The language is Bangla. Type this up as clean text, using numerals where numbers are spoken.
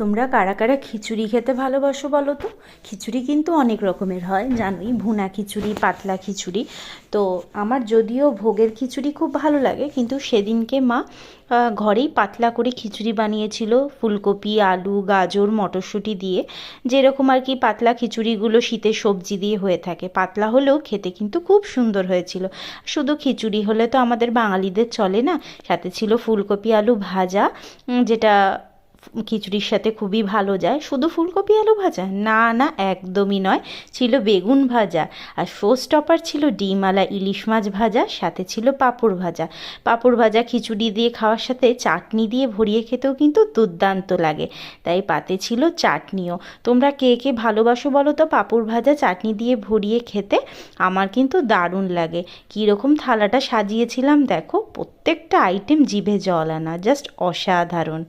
তোমরা কারা কারা খিচুড়ি খেতে ভালোবাসো বলো তো? খিচুড়ি কিন্তু অনেক রকমের হয় জানোই, ভুনা খিচুড়ি, পাতলা খিচুড়ি। তো আমার যদিও ভোগের খিচুড়ি খুব ভালো লাগে, কিন্তু সেদিনকে মা ঘরেই পাতলা করে খিচুড়ি বানিয়েছিল, ফুলকপি, আলু, গাজর, মটরশুঁটি দিয়ে। যেরকম আর কি পাতলা খিচুড়িগুলো শীতের সবজি দিয়ে হয়ে থাকে, পাতলা হলেও খেতে কিন্তু খুব সুন্দর হয়েছিল। শুধু খিচুড়ি হলে তো আমাদের বাঙালিদের চলে না, সাথে ছিল ফুলকপি আলু ভাজা, যেটা খিচুড়ির সাথে খুবই ভালো যায়। শুধু ফুলকপি আলু ভাজা না, না একদমই নয়, ছিল বেগুন ভাজা, আর শো স্টপার ছিল ডিমওয়ালা ইলিশ মাছ ভাজা, সাথে ছিল পাঁপড় ভাজা। পাঁপড় ভাজা খিচুড়ি দিয়ে খাওয়ার সাথে চাটনি দিয়ে ভরিয়ে খেতেও কিন্তু দুর্দান্ত লাগে, তাই পাতে ছিল চাটনিও। তোমরা কে কে ভালোবাসো বলো তো পাঁপড় ভাজা চাটনি দিয়ে ভরিয়ে খেতে? আমার কিন্তু দারুণ লাগে। কীরকম থালাটা সাজিয়েছিলাম দেখো, প্রত্যেকটা আইটেম জিভে জল আনা, জাস্ট অসাধারণ।